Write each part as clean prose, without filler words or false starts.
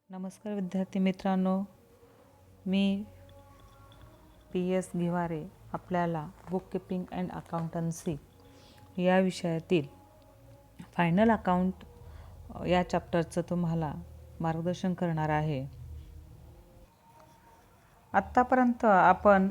नमस्कार विद्यार्थी मित्रांनो, मी PS गिवारे आपल्याला बुक कीपिंग अँड अकाउंटन्सी या विषयातील फायनल अकाउंट या चॅप्टरचं तुम्हाला मार्गदर्शन करणार आहे. आत्तापर्यंत आपण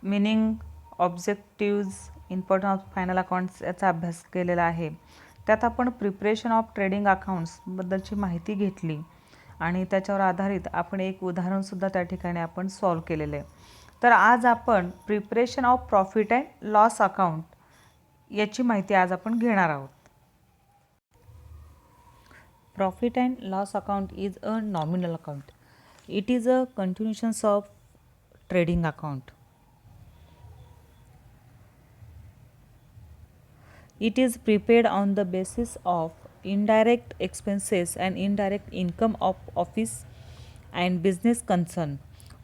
meaning, objectives, importance of final accounts याचा अभ्यास केलेला आहे. त्यात आपण प्रिपरेशन ऑफ ट्रेडिंग अकाउंट्सबद्दलची माहिती घेतली आणि त्याच्यावर आधारित आपण एक उदाहरणसुद्धा त्या ठिकाणी आपण सॉल्व केलेलं आहे. तर आज आपण preparation of profit and loss account याची माहिती आज आपण घेणार आहोत. Profit and loss account is a nominal account. It is a continuations of trading account. It is prepared on the basis of indirect expenses and indirect income of office and business concern.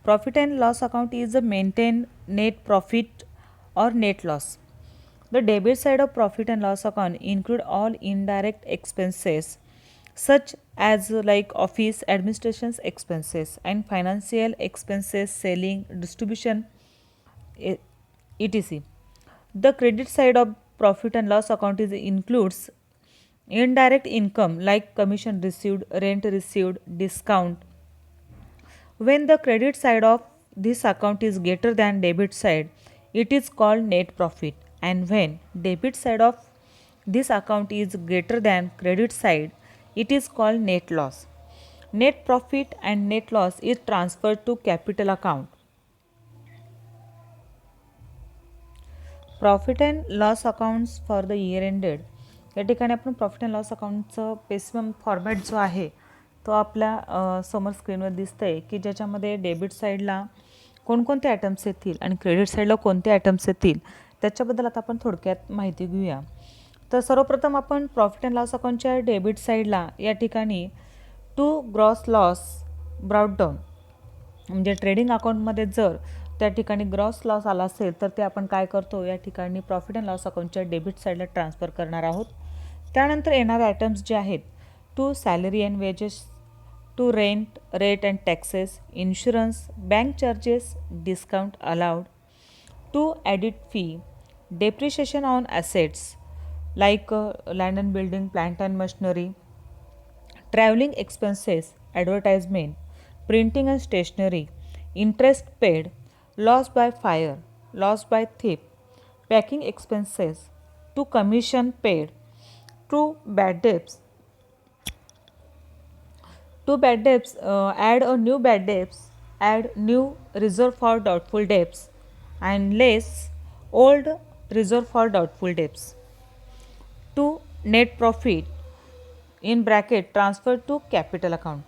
Profit and loss account is a maintained net profit or net loss. The debit side of profit and loss account include all indirect expenses such as like office administration's expenses and financial expenses, selling, distribution, etc. The credit side of profit and loss account includes indirect income like commission received, rent received, discount. When the credit side of this account is greater than debit side, it is called net profit, and when debit side of this account is greater than credit side, it is called net loss. Net profit and net loss is transferred to capital account. Profit and loss accounts for the year ended या ठिकाणी आपण profit and loss अकाउंटचं पेसिमम format जो आहे तो आपल्या समोर स्क्रीनवर दिसतं आहे की ज्याच्यामध्ये डेबिट साईडला कोणकोणते आयटम्स येतील आणि क्रेडिट साईडला कोणते आयटम्स येतील त्याच्याबद्दल आता आपण थोडक्यात माहिती घेऊया. तर सर्वप्रथम आपण प्रॉफिट अँड लॉस अकाउंटच्या डेबिट साईडला या ठिकाणी to gross loss brought down म्हणजे ट्रेडिंग अकाउंटमध्ये जर त्या ठिकाणी ग्रॉस लॉस आला असेल तर ते आपण काय करतो या ठिकाणी प्रॉफिट अँड लॉस अकाउंटच्या डेबिट साईडला ट्रान्सफर करणार आहोत. त्यानंतर येणारे आयटम्स जे आहेत to salary and wages, to rent, rate and taxes, insurance, bank charges, discount allowed, to audit fee, depreciation on assets like land and building, plant and machinery, travelling expenses, advertisement, printing and stationery, interest paid, loss by fire, loss by thief, packing expenses, to commission paid, to bad debts. To bad debts, add a new bad debts, add new reserve for doubtful debts, and less old reserve for doubtful debts. To net profit in bracket transfer to capital account.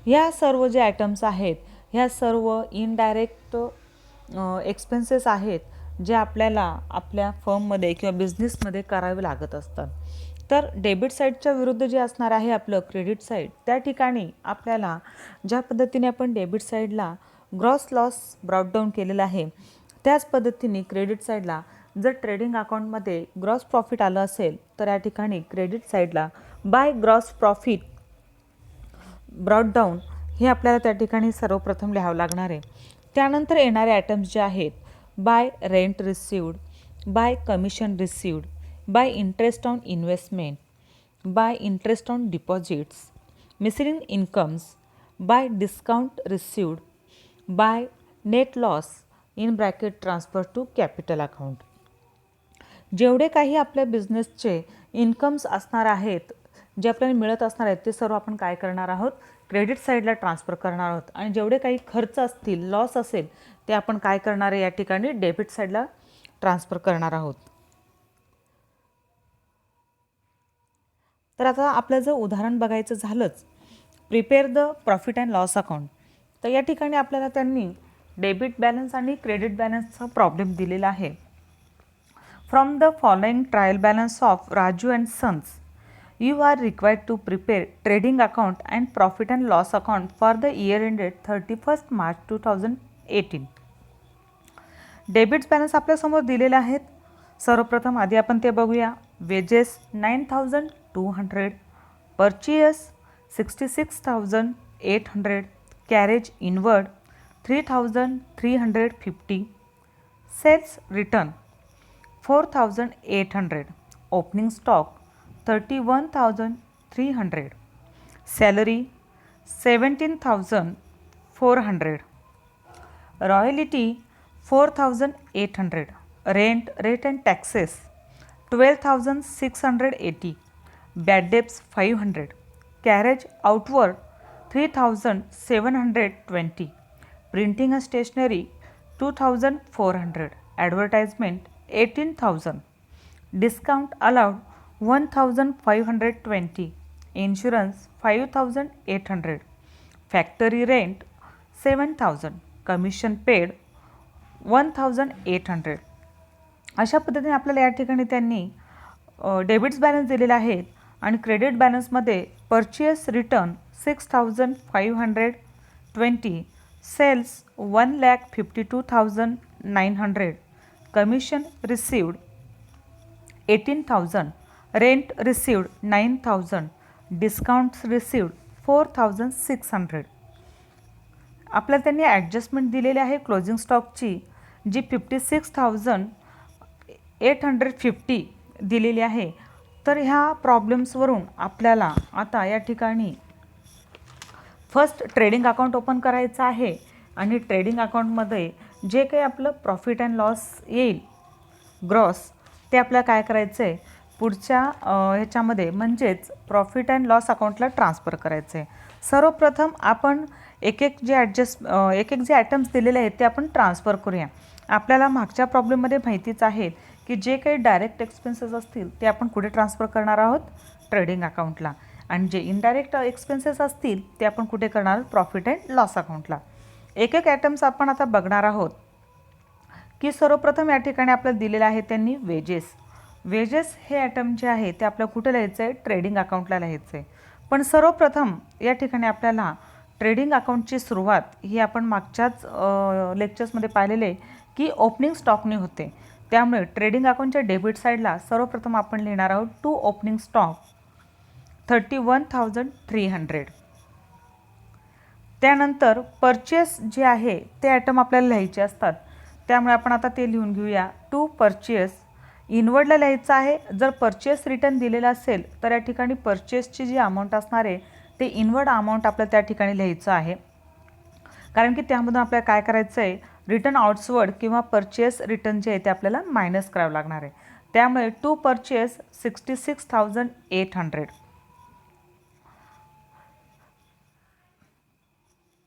ह्या सर्व जे items आहेत ह्या सर्व indirect expenses आहेत जे आपल्याला आपल्या फर्ममध्ये किंवा बिझनेसमध्ये करावे लागत असतात. तर डेबिट साईडच्या विरुद्ध जे असणार आहे आपलं क्रेडिट साईड त्या ठिकाणी आपल्याला ज्या पद्धतीने आपण डेबिट साईडला ग्रॉस लॉस ब्रॉट डाऊन केलेला आहे त्याच पद्धतीने क्रेडिट साईडला जर ट्रेडिंग अकाउंटमध्ये ग्रॉस प्रॉफिट आलं असेल तर या ठिकाणी क्रेडिट साईडला by gross profit brought down हे आपल्याला त्या ठिकाणी सर्वप्रथम लिहावं लागणार आहे. त्यानंतर येणारे आयटम्स जे आहेत by rent received, by commission received, by interest on investment, by interest on deposits, missing incomes, by discount received, by net loss in bracket transfer to capital account. जेवढे काही आपल्या बिझनेसचे इन्कम्स असणार आहेत जे आपल्याला मिळत असणार आहेत ते सर्व आपण काय करणार आहोत क्रेडिट साईडला ट्रान्सफर करणार आहोत आणि जेवढे काही खर्च असतील लॉस असेल ते आपण काय करणार आहे या ठिकाणी डेबिट साईडला ट्रान्सफर करणार आहोत. तर आता आपलं जर उदाहरण बघायचं झालंच prepare the profit and loss account तर या ठिकाणी आपल्याला त्यांनी डेबिट बॅलन्स आणि क्रेडिट बॅलन्सचा प्रॉब्लेम दिलेला आहे. From the following trial balance of Raju and sons you are required to prepare trading account and profit and loss account for the year ended 31st March 2018. Debits balance आपल्यासमोर दिलेले आहेत. सर्वप्रथम आधी आपण ते बघूया. Wedges 9200, purchase 66,800. Carriage inward 3,350. Sales return 4,800. Opening stock 31,300. Salary 17,400. Royalty 4,800. Rent, rate and taxes 12,680. Bad debts 500. Carriage outward 3,720. Printing and stationery 2,400. Advertisement 18,000. Discount allowed 1,520. Insurance 5,800. Factory rent 7,000. Commission paid 1,800. अशा पद्धतीने आपल्याला या ठिकाणी त्यांनी डेबिट्स बॅलन्स दिलेले आहेत आणि credit बॅलन्समध्ये purchase return 6,520. Sales 1,52,900. Commission received 18,000. Rent received 9,000. Discounts received 4,600. आपल्याला त्यांनी ॲडजस्टमेंट दिलेली आहे क्लोजिंग स्टॉकची जी 56,850 दिलेली आहे. तर ह्या प्रॉब्लेम्सवरून आपल्याला आता या ठिकाणी फर्स्ट ट्रेडिंग अकाउंट ओपन करायचं आहे आणि ट्रेडिंग अकाउंटमध्ये जे काही आपलं प्रॉफिट अँड लॉस येईल ग्रॉस ते आपल्याला काय करायचं आहे पुढच्या ह्याच्यामध्ये म्हणजेच प्रॉफिट अँड लॉस अकाउंटला ट्रान्सफर करायचं आहे. सर्वप्रथम आपण एक एक जे आयटम्स दिलेले आहेत ते आपण ट्रान्सफर करूया. आपल्याला मागच्या प्रॉब्लेममध्ये माहितीच आहे की जे काही डायरेक्ट एक्सपेन्सेस असतील ते आपण कुठे ट्रान्सफर करणार आहोत ट्रेडिंग अकाउंटला आणि जे इनडायरेक्ट एक्सपेन्सेस असतील ते आपण कुठे करणार आहोत प्रॉफिट अँड लॉस अकाउंटला. एक एक आयटम्स आपण आता बघणार आहोत की सर्वप्रथम या ठिकाणी आपल्याला दिलेलं आहे त्यांनी वेजेस हे आयटम जे आहे ते आपल्याला कुठे लिहायचं आहे ट्रेडिंग अकाउंटला लिहायचं आहे. पण सर्वप्रथम या ठिकाणी आपल्याला ट्रेडिंग अकाउंटची सुरुवात ही आपण मागच्याच लेक्चर्समध्ये पाहिलेले की ओपनिंग स्टॉकने होते. त्यामुळे ट्रेडिंग अकाउंटच्या डेबिट साईडला सर्वप्रथम आपण लिहिणार आहोत टू ओपनिंग स्टॉक 31,300. त्यानंतर परचेस जे आहे ते आयटम आपल्याला लिहायचे असतात. त्यामुळे आपण आता ते लिहून घेऊया. टू परचेस इनवर्डला लिहायचं आहे. जर परचेस रिटर्न दिलेला असेल तर या ठिकाणी परचेसची जी अमाऊंट असणार आहे ते इनवर्ड अमाऊंट आपल्याला त्या ठिकाणी लिहायचं आहे. कारण की त्यामधून आपल्याला काय करायचं आहे रिटर्न आउटवर्ड किंवा परचेस रिटर्न जे आहे ते आपल्याला मायनस करावं लागणार आहे. त्यामुळे टू परचेस 66,800.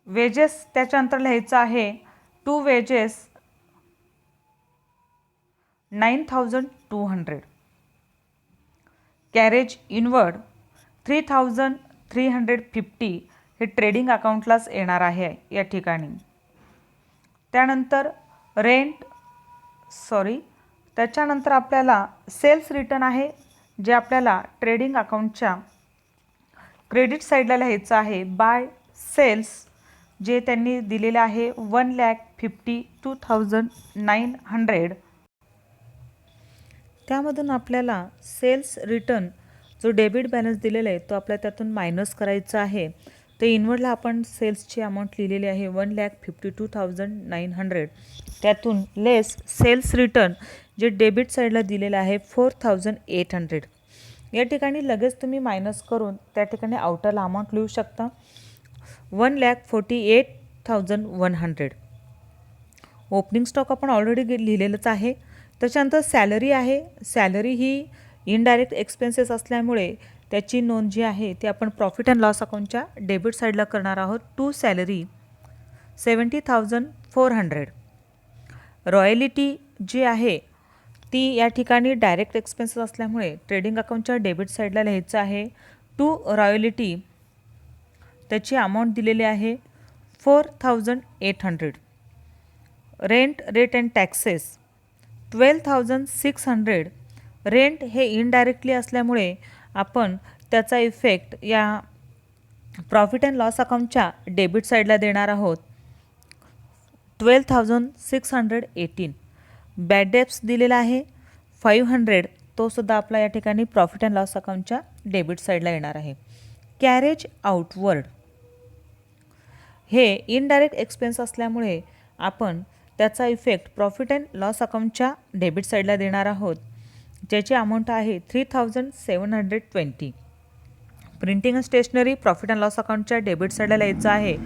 वेजेस त्याच्यानंतर लिहायचं आहे टू वेजेस 9,200. कॅरेज इनवर्ड 3,350 हे ट्रेडिंग अकाउंटलाच येणार आहे या ठिकाणी. त्यानंतर त्याच्यानंतर आपल्याला सेल्स रिटर्न आहे जे आपल्याला ट्रेडिंग अकाउंटच्या क्रेडिट साईडला लिहायचं आहे. बाय सेल्स जे त्यांनी दिलेले आहे 1,52,900. त्यामधून आपल्याला सेल्स रिटर्न जो डेबिट बॅलन्स दिलेला आहे तो आपल्याला त्यातून मायनस करायचा आहे. तर इनवर्डला आपण सेल्सची अमाऊंट लिहिलेली आहे 1,52,900. त्यातून लेस सेल्स रिटर्न जे डेबिट साईडला दिलेलं आहे 4,800. या ठिकाणी लगेच तुम्ही मायनस करून त्या ठिकाणी आउटरला अमाऊंट लिहू शकता 1,48,100. ओपनिंग स्टॉक आपण ऑलरेडी लिहिलेलंच आहे. त्याच्यानंतर सॅलरी आहे. सॅलरी ही इनडायरेक्ट एक्सपेन्सेस असल्यामुळे त्याची नोंद जी आहे ती आपण प्रॉफिट अँड लॉस अकाउंटच्या डेबिट साईडला करणार आहोत. To salary 70,400. रॉयलिटी जी आहे ती या ठिकाणी डायरेक्ट एक्सपेन्सेस असल्यामुळे ट्रेडिंग अकाउंटच्या डेबिट साईडला लिहायचं आहे. टू रॉयलिटी त्याची अमाऊंट दिलेली आहे 4,800. Rent, rate and taxes 12,600. Rent हे इनडायरेक्टली असल्यामुळे आपण त्याचा इफेक्ट या प्रॉफिट अँड लॉस अकाउंटच्या डेबिट साईडला देणार आहोत 12,618. बॅड डेब्ट्स दिलेला आहे 500. तो सुद्धा आपला या ठिकाणी प्रॉफिट अँड लॉस अकाउंटच्या डेबिट साईडला येणार आहे. कॅरेज आउटवर्ड हे इनडायरेक्ट एक्सपेन्स असल्यामुळे आपण त्याचा इफेक्ट प्रॉफिट अँड लॉस अकाउंटच्या डेबिट साईडला देणार आहोत, ज्याची अमाऊंट आहे 3720. Printing and stationery profit and loss अकाउंटच्या डेबिट साईडला लिहायचं आहे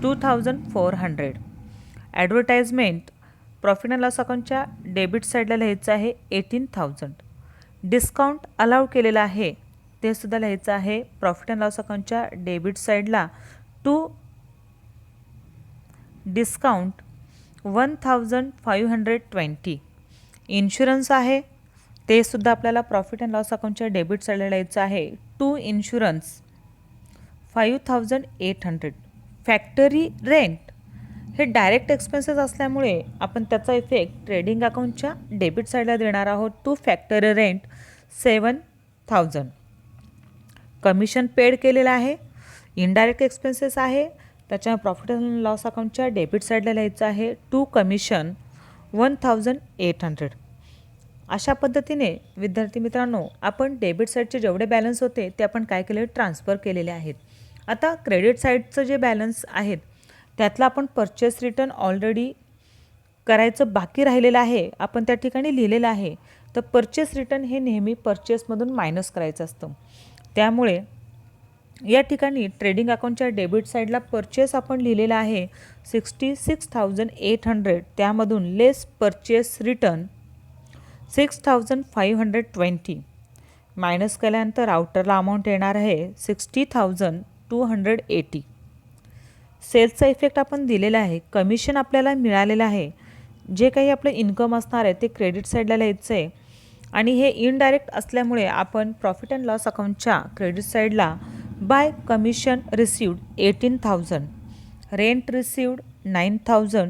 2400. ॲडव्हर्टाइजमेंट प्रॉफिट अँड लॉस अकाउंटच्या डेबिट साईडला लिहायचं आहे 18,000. डिस्काउंट अलाउड केलेलं आहे ते सुद्धा लिहायचं आहे प्रॉफिट अँड लॉस अकाउंटच्या डेबिट साईडला टू डिस्काउंट 1520. इन्शुरन्स आहे ते सुद्धा आपल्याला प्रॉफिट अँड लॉस अकाउंटच्या डेबिट साईडला लिहायचं आहे टू इन्शुरन्स 5800. फॅक्टरी रेंट हे डायरेक्ट एक्सपेन्सेस असल्यामुळे आपण त्याचा इफेक्ट ट्रेडिंग अकाउंटच्या डेबिट साईडला देणार आहोत to factory rent 7000. Commission paid केलेलं आहे, इनडायरेक्ट एक्सपेन्सेस आहे, त्याच्या प्रॉफिट अँड लॉस अकाउंटच्या डेबिट साईडला लिहायचं आहे टू कमिशन 1800. अशा पद्धतीने विद्यार्थी मित्रांनो आपण डेबिट साईडचे जेवढे बॅलन्स होते ते आपण काय केले, ट्रान्सफर केलेले आहेत. आता क्रेडिट साईडचं जे बॅलन्स आहेत त्यातला आपण परचेस रिटर्न ऑलरेडी करायचं बाकी राहिलेलं आहे, आपण त्या ठिकाणी लिहिलेलं आहे. तर परचेस रिटर्न हे नेहमी परचेसमधून मायनस करायचं असतं. त्यामुळे या ठिकाणी ट्रेडिंग अकाउंटच्या डेबिट साईडला परचेस आपण लिहिलेला आहे 66,800. त्यामधून लेस परचेस रिटर्न 6,520 मायनस केल्यानंतर आउटरला अमाऊंट येणार आहे 60,280. सेल्सचा इफेक्ट आपण दिलेला आहे, कमिशन आपल्याला मिळालेलं आहे, जे काही आपलं इन्कम असणार आहे ते क्रेडिट साईडला लिहायचं आहे. आणि हे इनडायरेक्ट असल्यामुळे आपण प्रॉफिट अँड लॉस अकाउंटच्या क्रेडिट साईडला by commission received 18,000, rent received 9,000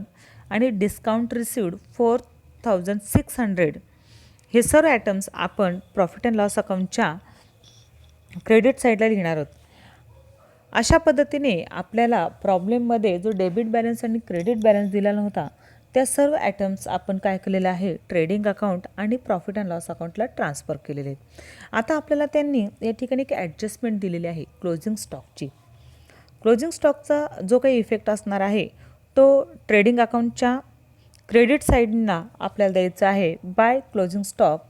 आणि डिस्काउंट रिसिव्ड 4,600 हे सर्व आयटम्स आपण प्रॉफिट अँड लॉस अकाउंटच्या क्रेडिट साईडला लिहिणार आहोत. अशा पद्धतीने आपल्याला प्रॉब्लेममध्ये जो डेबिट बॅलन्स आणि क्रेडिट बॅलन्स दिलेला नव्हता त्या सर्व आयटम्स आपण काय केलेलं आहे, ट्रेडिंग अकाउंट आणि प्रॉफिट अँड लॉस अकाउंटला ट्रान्सफर केलेले आहेत. आता आपल्याला त्यांनी या ठिकाणी एक ॲडजस्टमेंट दिलेली आहे क्लोजिंग स्टॉकची. क्लोजिंग स्टॉकचा जो काही इफेक्ट असणार आहे तो ट्रेडिंग अकाउंटच्या क्रेडिट साईडना आपल्याला द्यायचा आहे बाय क्लोजिंग स्टॉक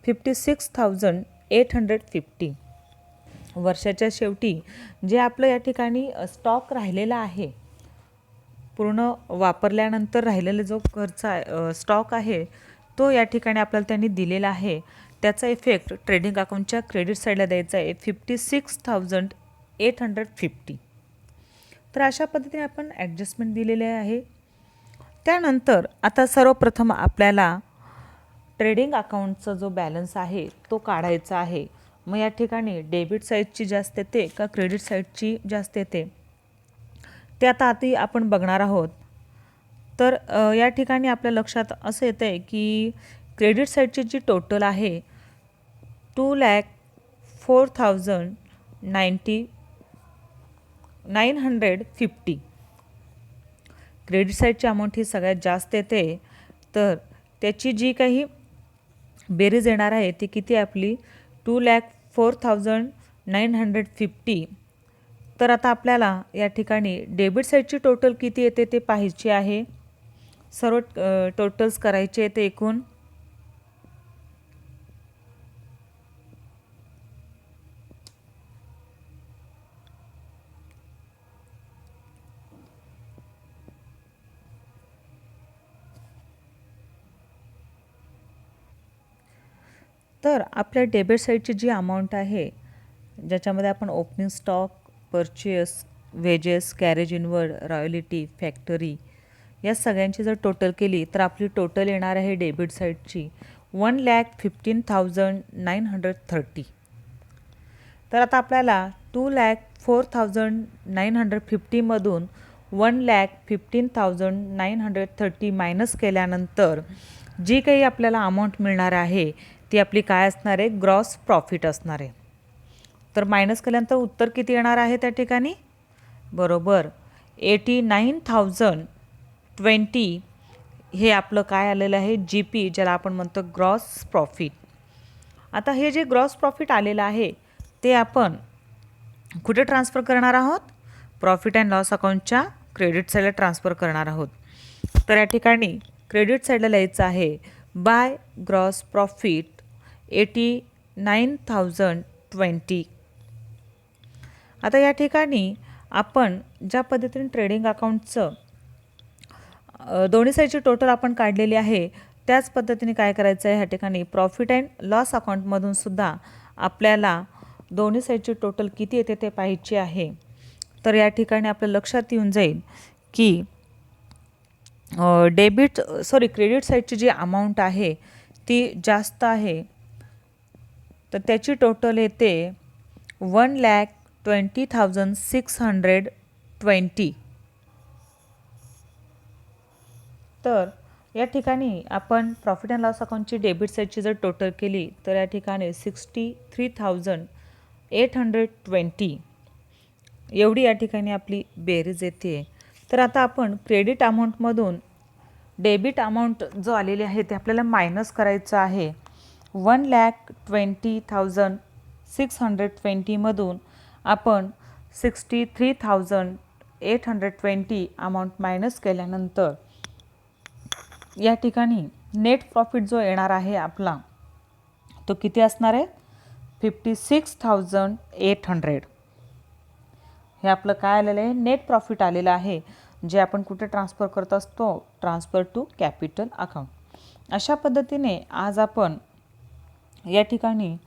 56,850. वर्षाच्या शेवटी जे आपलं या ठिकाणी स्टॉक राहिलेला आहे, पूर्ण वापरल्यानंतर राहिलेला जो खर्च स्टॉक आहे तो या ठिकाणी आपल्याला त्यांनी दिलेला आहे. त्याचा इफेक्ट ट्रेडिंग अकाउंटच्या क्रेडिट साईडला द्यायचा आहे 56,850. तर अशा पद्धतीने आपण ॲडजस्टमेंट दिलेले आहे. त्यानंतर आता सर्वप्रथम आपल्याला ट्रेडिंग अकाउंटचा जो बॅलन्स आहे तो काढायचा आहे. मग या ठिकाणी डेबिट साईडची जास्त येते का क्रेडिट साईडची जास्त येते ते आता आपण बघणार आहोत. तर या ठिकाणी आपल्या लक्षात असं येतं आहे की क्रेडिट साईडची जी टोटल आहे 2,04,950. क्रेडिट साईडची अमाऊंट ही सगळ्यात जास्त येते. तर त्याची जी काही बेरीज येणार आहे ती किती आपली 2,04,950. तर आता आपल्याला या ठिकाणी डेबिट साईडची टोटल किती येते ते पाहायची आहे. सर्व टोटल्स करायचे येते एकूण. तर आपल्या डेबिट साईडची जी अमाऊंट आहे ज्याच्यामध्ये आपण opening stock, purchase, wedges, carriage inward, royalty, factory या सगळ्यांची जर टोटल केली तर आपली टोटल येणार आहे डेबिट साईडची 1,15,930. तर आता आपल्याला 2,04,950 मधून 1,15,930 मायनस केल्यानंतर जी काही आपल्याला अमाऊंट मिळणार आहे ती आपली काय असणार आहे, ग्रॉस प्रॉफिट असणार आहे. तर मायनस केल्यानंतर उत्तर किती येणार आहे त्या ठिकाणी, बरोबर 89,020 हे आपलं काय आलेलं आहे जी पी, ज्याला आपण म्हणतो ग्रॉस प्रॉफिट. आता हे जे ग्रॉस प्रॉफिट आलेलं आहे ते आपण कुठे ट्रान्सफर करणार आहोत? प्रॉफिट अँड लॉस अकाउंटच्या क्रेडिट साईडला ट्रान्सफर करणार आहोत. तर या ठिकाणी क्रेडिट साईडला लिहायचं आहे बाय ग्रॉस प्रॉफिट 89,020. आता या ठिकाणी आपण ज्या पद्धतीने ट्रेडिंग अकाउंटचं दोन्ही साईडची टोटल आपण काढलेली आहे, त्याच पद्धतीने काय करायचं आहे, ह्या ठिकाणी प्रॉफिट अँड लॉस अकाउंटमधून सुद्धा आपल्याला दोन्ही साईडची टोटल किती येते ते पाहायची आहे. तर या ठिकाणी आपल्या लक्षात येऊन जाईल की क्रेडिट साईडची जी अमाऊंट आहे ती जास्त आहे, तर त्याची टोटल येते 1,20,620. तर या ठिकाणी आपण प्रॉफिट अँड लॉस अकाउंटची डेबिट साईडची जर टोटल केली तर या ठिकाणी 63,820 एवढी या ठिकाणी आपली बेरीज येते. तर आता आपण क्रेडिट अमाऊंटमधून डेबिट अमाऊंट जो आलेली आहे ते आपल्याला मायनस करायचं आहे. 1,20,620 मधून आपण 63,820 अमाऊंट मायनस केल्यानंतर या ठिकाणी नेट प्रॉफिट जो येणार आहे आपला तो किती असणार आहे? 56,800. हे आपलं काय आलेलं आहे? नेट प्रॉफिट आलेलं आहे, जे आपण कुठे ट्रान्सफर करत असतो? Transfer to capital account. अशा पद्धतीने आज आपण या ठिकाणी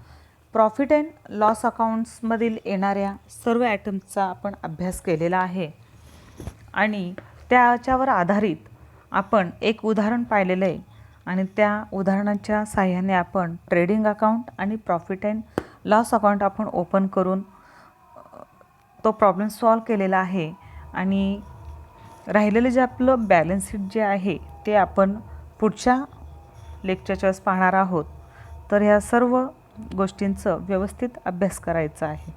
प्रॉफिट अँड लॉस अकाउंट्समधील येणाऱ्या सर्व आयटम्सचा आपण अभ्यास केलेला आहे आणि त्याच्यावर आधारित आपण एक उदाहरण पाहिलेलं आहे आणि त्या उदाहरणाच्या साहाय्याने आपण ट्रेडिंग अकाउंट आणि प्रॉफिट अँड लॉस अकाउंट आपण ओपन करून तो प्रॉब्लेम सॉल्व केलेला आहे. आणि राहिलेलं जे आपलं बॅलन्स शीट जे आहे ते आपण पुढच्या लेक्चरच्या वेळेस पाहणार आहोत. तर ह्या सर्व गोष्टींचं व्यवस्थित अभ्यास करायचा आहे.